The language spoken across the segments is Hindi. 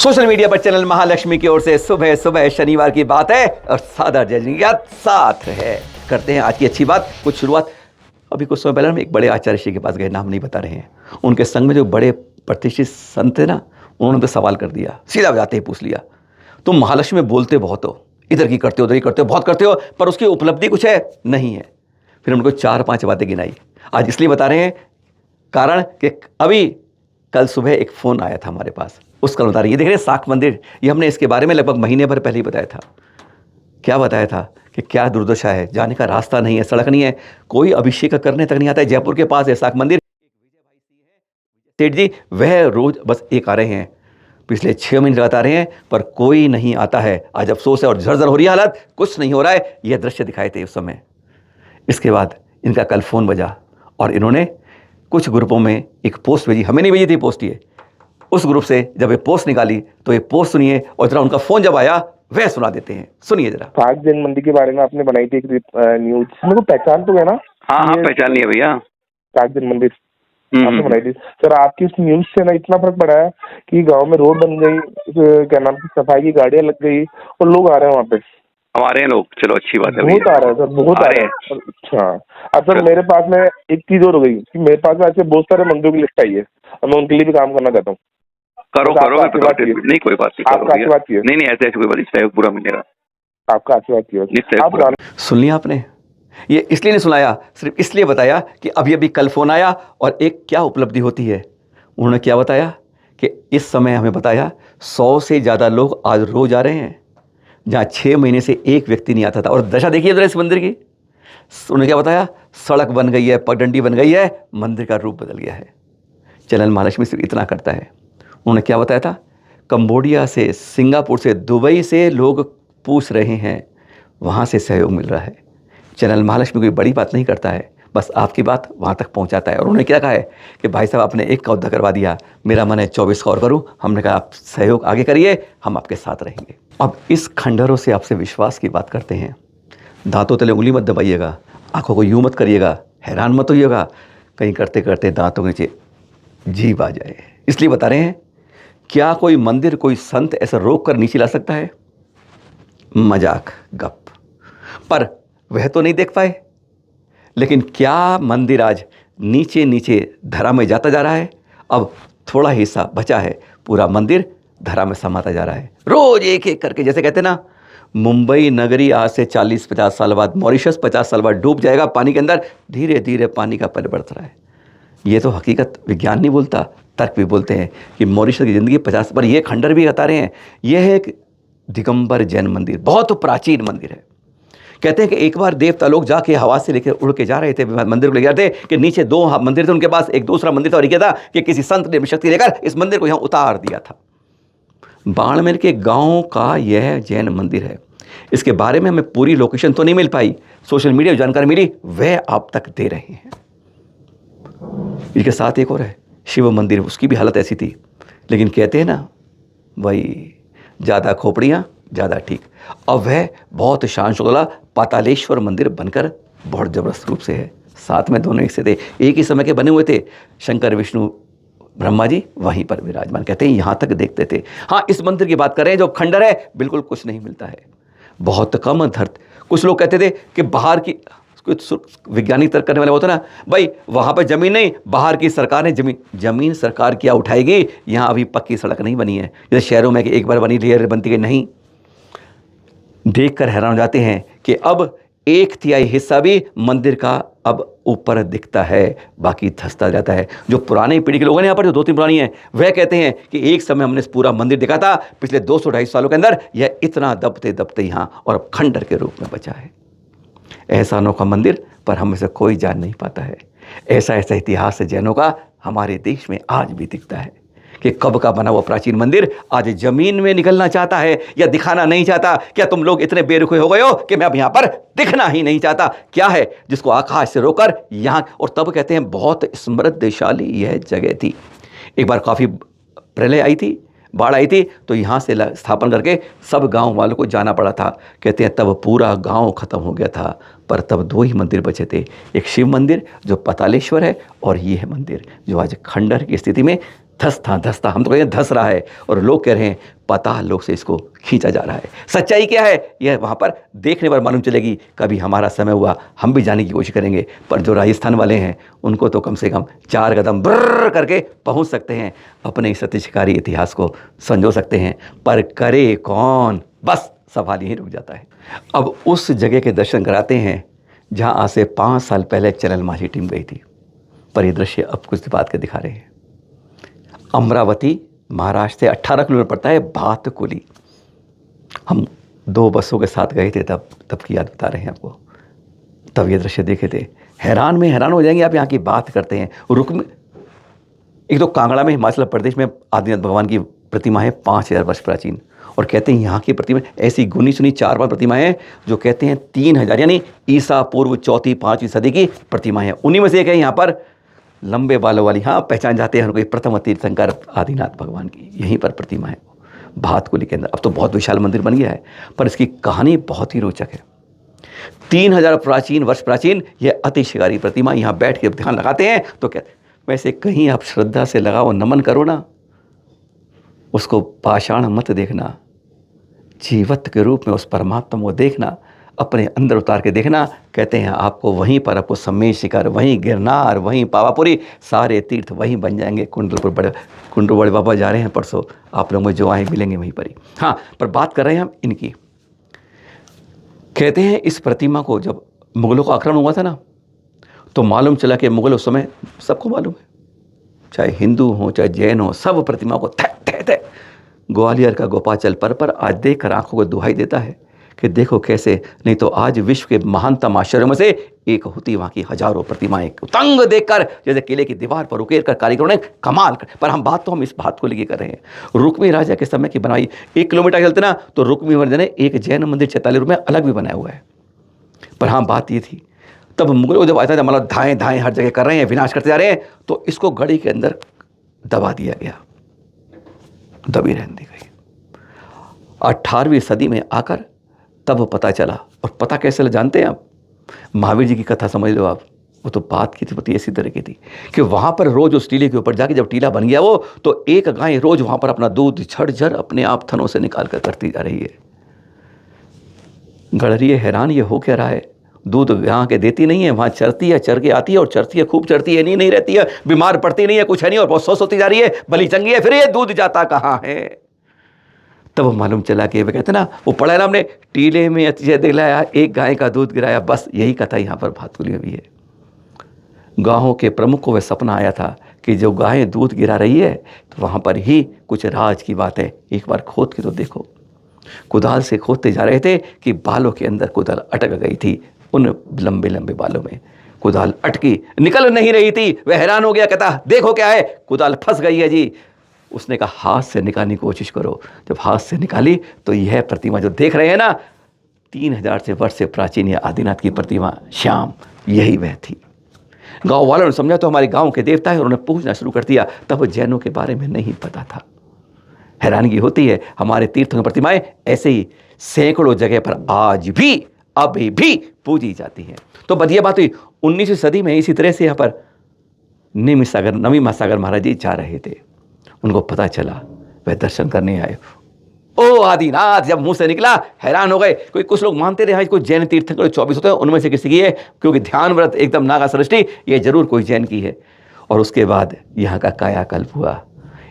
सोशल मीडिया पर चैनल महालक्ष्मी की ओर से सुबह सुबह शनिवार की बात है और सादर जजनिया साथ है। करते हैं आज की अच्छी बात। कुछ शुरुआत अभी कुछ समय पहले हम एक बड़े आचार्य श्री के पास गए, नाम नहीं बता रहे हैं। उनके संग में जो बड़े प्रतिष्ठित संत थे ना, उन्होंने तो सवाल कर दिया, सीधा जाते ही पूछ लिया, तुम महालक्ष्मी में बोलते बहुत हो, इधर की करते हो उधर की करते हो, बहुत करते हो, पर उसकी उपलब्धि कुछ है नहीं है। फिर उनको 4-5 बातें गिनाई। आज इसलिए बता रहे हैं कारण कि अभी कल सुबह एक फ़ोन आया था हमारे पास, उसका बता रही है। देख रहे हैं साख मंदिर, ये हमने इसके बारे में लगभग महीने भर पहले ही बताया था। क्या बताया था कि क्या दुर्दशा है, जाने का रास्ता नहीं है, सड़क नहीं है, कोई अभिषेक करने तक नहीं आता है। जयपुर के पास है साख मंदिर, सेठ जी वह रोज बस एक आ रहे हैं, पिछले 6 महीने लगातार रहे हैं, पर कोई नहीं आता है। आज अफसोस है और झरझर हो रही है हालत, कुछ नहीं हो रहा है। यह दृश्य दिखाए थे उस समय। इसके बाद इनका कल फ़ोन बजा और इन्होंने कुछ ग्रुपों में एक पोस्ट भेजी, हमें नहीं भेजी थी पोस्ट ये, उस ग्रुप से जब ये पोस्ट निकाली तो ये पोस्ट सुनिए और जरा उनका फोन जब आया वह सुना देते हैं, सुनिए जरा। साख जैन मंदिर के बारे में आपने बनाई थी एक न्यूज, मेरे को पहचान तो है ना? हाँ पहचान लिया भैया, साख जैन मंदिर आपने बनाई थी सर। आपकी उस न्यूज से ना इतना फर्क पड़ा है कि गांव में रोड बन गई, क्या नाम की सफाई की गाड़ियां लग गई और लोग आ रहे हैं वहाँ पे। हमारे लोग, चलो अच्छी बात है। बहुत आ रहे हैं सर, बहुत आ रहे हैं। अच्छा अब सर मेरे पास में एक चीज और हो गई कि मेरे पास में ऐसे बहुत सारे मंदिरों की लिस्ट आई है और मैं उनके लिए भी काम करना चाहता हूँ। करो करो, नहीं कोई बात नहीं, आपका आशीर्वाद चाहिए। नहीं ऐसे कोई बात नहीं, सहयोग पूरा मिलेगा, आपका आशीर्वाद चाहिए। सुन लिया आपने? ये इसलिए नहीं सुनाया, सिर्फ इसलिए बताया कि अभी अभी कल फोन आया और एक क्या उपलब्धि होती है। उन्होंने क्या बताया कि इस समय हमें बताया 100 से ज़्यादा लोग आज रोज आ रहे हैं, जहाँ 6 महीने से एक व्यक्ति नहीं आता था। और दशा देखिए जरा इस मंदिर की। उन्होंने क्या बताया, सड़क बन गई है, पगडंडी बन गई है, मंदिर का रूप बदल गया है। चैनल महालक्ष्मी सिर्फ इतना करता है। उन्होंने क्या बताया था, कंबोडिया से, सिंगापुर से, दुबई से लोग पूछ रहे हैं, वहाँ से सहयोग मिल रहा है। चैनल महालक्ष्मी कोई बड़ी बात नहीं करता है, बस आपकी बात वहाँ तक पहुँचाता है। और उन्होंने क्या कहा है कि भाई साहब आपने एक का उद्धा करवा दिया, मेरा मन है 24 का और करूँ। हमने कहा आप सहयोग आगे करिए, हम आपके साथ रहेंगे। अब इस खंडहरों से आपसे विश्वास की बात करते हैं। दांतों तले उंगली मत दबाइएगा, आंखों को यूं मत करिएगा, हैरान मत होइएगा, कहीं करते करते दांतों के नीचे जीभ आ जाए। इसलिए बता रहे हैं, क्या कोई मंदिर, कोई संत ऐसा रोक कर नीचे ला सकता है? मजाक, गप। पर वह तो नहीं देख पाए, लेकिन क्या मंदिर आज नीचे नीचे धरा में जाता जा रहा है। अब थोड़ा हिस्सा बचा है, पूरा मंदिर धरा में समाता जा रहा है, रोज एक एक करके। जैसे कहते हैं ना, मुंबई नगरी आज से 40-50 साल बाद, मॉरिशस 50 साल बाद डूब जाएगा पानी के अंदर। धीरे धीरे पानी का पल बढ़ रहा है। ये तो हकीकत विज्ञान नहीं बोलता, तर्क भी बोलते हैं कि मॉरिशस की ज़िंदगी 50 पर। ये खंडर भी बता रहे हैं। यह है एक दिगंबर जैन मंदिर, बहुत प्राचीन मंदिर है। कहते हैं कि एक बार देवता लोग जाके हवा से लेकर उड़ के जा रहे थे, मंदिर को ले जाते कि नीचे 2 मंदिर थे उनके पास, एक दूसरा मंदिर था, और ये था कि किसी संत ने शक्ति लेकर इस मंदिर को यहाँ उतार दिया था। बाड़मेर के गांव का यह जैन मंदिर है। इसके बारे में हमें पूरी लोकेशन तो नहीं मिल पाई, सोशल मीडिया जानकारी मिली, वह आप तक दे रहे हैं। इसके साथ एक और है शिव मंदिर, उसकी भी हालत ऐसी थी। लेकिन कहते हैं ना भाई, ज़्यादा खोपड़ियाँ ज़्यादा ठीक। अब वह बहुत शान शौकत पातालेश्वर मंदिर बनकर बहुत ज़बरदस्त रूप से है। साथ में दोनों एक से थे, एक ही समय के बने हुए थे। शंकर विष्णु ब्रह्मा जी वहीं पर विराजमान, कहते हैं यहाँ तक देखते थे। हाँ, इस मंदिर की बात करें जो खंडर है, बिल्कुल कुछ नहीं मिलता है, बहुत कम धरती। कुछ लोग कहते थे कि बाहर की, वैज्ञानिक तर्क करने वाले होते ना, भाई वहाँ पर ज़मीन नहीं, बाहर की सरकार ने ज़मीन सरकार क्या उठाएगी, यहाँ अभी पक्की सड़क नहीं बनी है। जैसे शहरों में कि एक बार बनी लेयर बनती गई, नहीं। देखकर हैरान हो जाते हैं कि अब 1/3 हिस्सा भी मंदिर का अब ऊपर दिखता है, बाकी धंसता जाता है। जो पुरानी पीढ़ी के लोग हैं यहाँ पर, जो 2-3 पुरानी हैं, वह कहते हैं कि एक समय हमने पूरा मंदिर देखा था, पिछले 200-250 सालों के अंदर यह इतना दबते दबते यहाँ और अब खंडर के रूप में बचा है। ऐसा अनोखा मंदिर, पर हम इसे कोई जान नहीं पाता है। ऐसा इतिहास जैनों का हमारे देश में आज भी दिखता है कि कब का बना हुआ प्राचीन मंदिर आज ज़मीन में निकलना चाहता है या दिखाना नहीं चाहता। क्या तुम लोग इतने बेरुखे हो गए हो कि मैं अब यहाँ पर दिखना ही नहीं चाहता? क्या है जिसको आकाश से रोकर यहाँ, और तब कहते हैं बहुत समृद्धशाली यह जगह थी। एक बार काफ़ी प्रलय आई थी, बाढ़ आई थी, तो यहाँ से स्थापन करके सब गांव वालों को जाना पड़ा था। कहते हैं तब पूरा गांव खत्म हो गया था, पर तब 2 ही मंदिर बचे थे, एक शिव मंदिर जो पातालेश्वर है, और ये है मंदिर जो आज खंडर की स्थिति में धस था, हम तो कह रहे हैं धस रहा है, और लोग कह रहे हैं पाताल लोक से इसको खींचा जा रहा है। सच्चाई क्या है यह वहाँ पर देखने पर मालूम चलेगी। कभी हमारा समय हुआ हम भी जाने की कोशिश करेंगे, पर जो राजस्थान वाले हैं उनको तो कम से कम 4 कदम ब्रर करके पहुँच सकते हैं, अपने इस अतिशकारी इतिहास को संजो सकते हैं, पर करे कौन, बस सवाल यहीं रुक जाता है। अब उस जगह के दर्शन कराते हैं जहाँ आज से 5 साल पहले चैनल माझी टीम गई थी, पर ये दृश्य अब कुछ बात के दिखा रहे हैं। अमरावती महाराष्ट्र से 18 किलोमीटर पड़ता है भातकुली। हम 2 बसों के साथ गए थे, तब की याद बता रहे हैं आपको। तब ये दृश्य देखे थे, हैरान हो जाएंगे आप। यहाँ की बात करते हैं रुक में, एक तो कांगड़ा में हिमाचल प्रदेश में आदिनाथ भगवान की प्रतिमा है 5000 वर्ष प्राचीन, और कहते हैं यहाँ की प्रतिमा ऐसी गुनी सुनी 4-5 प्रतिमाएं हैं जो कहते हैं 3000 यानी ईसा पूर्व 4वीं-5वीं सदी की प्रतिमा है। उन्हीं में से एक है यहाँ पर लंबे बालों वाली, हाँ पहचान जाते हैं हर कोई, प्रथम तीर्थंकर आदिनाथ भगवान की यहीं पर प्रतिमा है भातकुली के अंदर। अब तो बहुत विशाल मंदिर बन गया है, पर इसकी कहानी बहुत ही रोचक है। 3000 वर्ष प्राचीन यह अतिशयकारी प्रतिमा, यहाँ बैठ के ध्यान लगाते हैं तो कहते हैं, वैसे कहीं आप श्रद्धा से लगाओ, नमन करो ना, उसको पाषाण मत देखना, जीवत के रूप में उस परमात्मा को देखना, अपने अंदर उतार के देखना। कहते हैं आपको वहीं पर, आपको सम्मेद शिखर, वहीं गिरनार, वहीं पावापुरी, सारे तीर्थ वहीं बन जाएंगे। कुंडलपुर बड़े बाबा जा रहे हैं परसों, आप लोग में जो आए मिलेंगे वहीं पर ही। हाँ, पर बात कर रहे हैं हम इनकी। कहते हैं इस प्रतिमा को जब मुगलों का आक्रमण हुआ था ना, तो मालूम चला कि मुगल उस समय, सबको मालूम है, चाहे हिंदू हो चाहे जैन हो, सब प्रतिमा को थे। ग्वालियर का गोपाचल पर आज देख कर आंखों को दुहाई देता है कि देखो कैसे, नहीं तो आज विश्व के महानतम आश्चर्यों में से एक होती वहाँ की हजारों प्रतिमाएं तंग देखकर, जैसे किले की दीवार पर उकेर कर कारीगरों ने कमाल कर। पर हम इस बात को लेके कर रहे हैं, रुक्मी राजा के समय की बनाई। 1 किलोमीटर चलते ना तो रुक्मी राजा ने एक जैन मंदिर 46 रूप में अलग भी बनाया हुआ है। पर हाँ, बात ये थी तब मुगलों जब आया था, मतलब धाएँ हर जगह कर रहे हैं, विनाश करते जा रहे हैं, तो इसको गढ़ी के अंदर दबा दिया गया, दबी रहने दी गई। 18वीं सदी में आकर तब पता चला, और पता कैसे जानते हैं आप, महावीर जी की कथा समझ लो आप, वो तो बात की थी ऐसी तरह की थी कि वहाँ पर रोज उस टीले के ऊपर जाके जब टीला बन गया वो, तो एक गाय रोज वहाँ पर अपना दूध झड़ अपने आप थनों से निकाल कर करती जा रही है। गड़रिए हैरान, ये हो क्या रहा है, दूध यहाँ के देती नहीं है, वहाँ चरती है, चर के आती है और चरती है, खूब चरती है, नहीं रहती है, बीमार पड़ती नहीं है, कुछ है नहीं, और बहुत स्वस्थ होती जा रही है, बली चंगी है, फिर ये दूध जाता कहाँ है। तब मालूम चला कि वे कहते ना, वो पढ़ा है ना हमने, टीले में अतिशय दिलाया, एक गाय का दूध गिराया, बस यही कथा यहाँ पर भातकुली में भी है। गाँवों के प्रमुख को वह सपना आया था कि जो गाय दूध गिरा रही है तो वहाँ पर ही कुछ राज की बात है, एक बार खोद के तो देखो। कुदाल से खोदते जा रहे थे कि बालों के अंदर कुदाल अटक गई थी, उन लंबे लंबे बालों में कुदाल अटकी, निकल नहीं रही थी। वह हैरान हो गया, कहता देखो क्या है, कुदाल फंस गई है जी। उसने कहा हाथ से निकालने की कोशिश करो। जब हाथ से निकाली तो यह प्रतिमा जो देख रहे हैं ना, 3000 से वर्ष से प्राचीन यह आदिनाथ की प्रतिमा श्याम, यही वह थी। गांव वालों ने समझा तो हमारे गांव के देवता है, उन्होंने पूछना शुरू कर दिया। तब जैनों के बारे में नहीं पता था। हैरानगी होती है, हमारे तीर्थों की प्रतिमाएं ऐसे ही सैकड़ों जगह पर आज भी अभी भी पूजी जाती हैं। तो बढ़िया बात हुई, 19वीं सदी में इसी तरह से यहाँ पर नवी सागर महाराज जी जा रहे थे, उनको पता चला, वह दर्शन करने आए। ओ आदिनाथ जब मुंह से निकला, हैरान हो गए। कोई कुछ लोग मानते रहे कुछ जैन तीर्थंकर 24 होते हैं, उनमें से किसी की है, क्योंकि ध्यान व्रत एकदम नागा सृष्टि, ये जरूर कोई जैन की है। और उसके बाद यहाँ का कायाकल्प हुआ,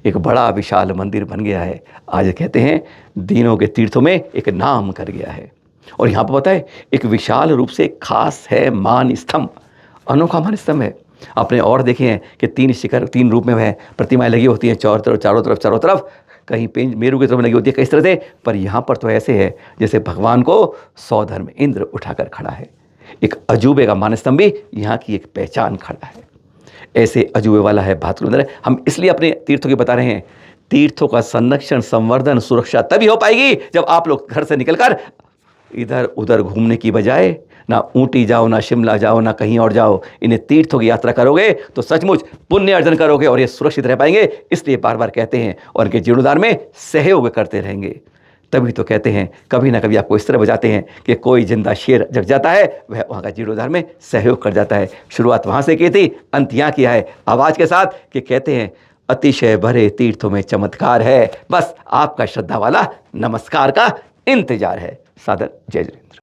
एक बड़ा विशाल मंदिर बन गया है। आज कहते हैं दीनों के तीर्थों में एक नाम कर गया है। और यहाँ पर पता है एक विशाल रूप से खास है मान स्तंभ, अनोखा मान स्तंभ है। आपने और देखे हैं कि 3 शिखर 3 रूप में वह प्रतिमाएं लगी होती हैं, चारों तरफ कहीं पेंज मेरू की तरफ लगी होती है, कई तरह से। पर यहाँ पर तो ऐसे है जैसे भगवान को 100 धर्म इंद्र उठाकर खड़ा है। एक अजूबे का मान स्तंभ भी यहाँ की एक पहचान खड़ा है। ऐसे अजूबे वाला है भातकुली मंदिर। हम इसलिए अपने तीर्थों की बता रहे हैं, तीर्थों का संरक्षण, संवर्धन, सुरक्षा तभी हो पाएगी जब आप लोग घर से निकलकर इधर उधर घूमने की बजाय ना ऊटी जाओ, ना शिमला जाओ, ना कहीं और जाओ, इन्हें तीर्थों की यात्रा करोगे तो सचमुच पुण्य अर्जन करोगे और ये सुरक्षित रह पाएंगे। इसलिए बार बार कहते हैं और इनके जीर्णोद्धार में सहयोग करते रहेंगे। तभी तो कहते हैं कभी ना कभी आपको इस तरह बजाते हैं कि कोई जिंदा शेर जग जाता है, वह वहाँ का जीर्णोद्धार में सहयोग कर जाता है। शुरुआत वहाँ से की थी, अंत यहाँ किया है आवाज़ के साथ कि कहते हैं अतिशय भरे तीर्थों में चमत्कार है, बस आपका श्रद्धा वाला नमस्कार का इंतजार है। सादर जय जिनेंद्र।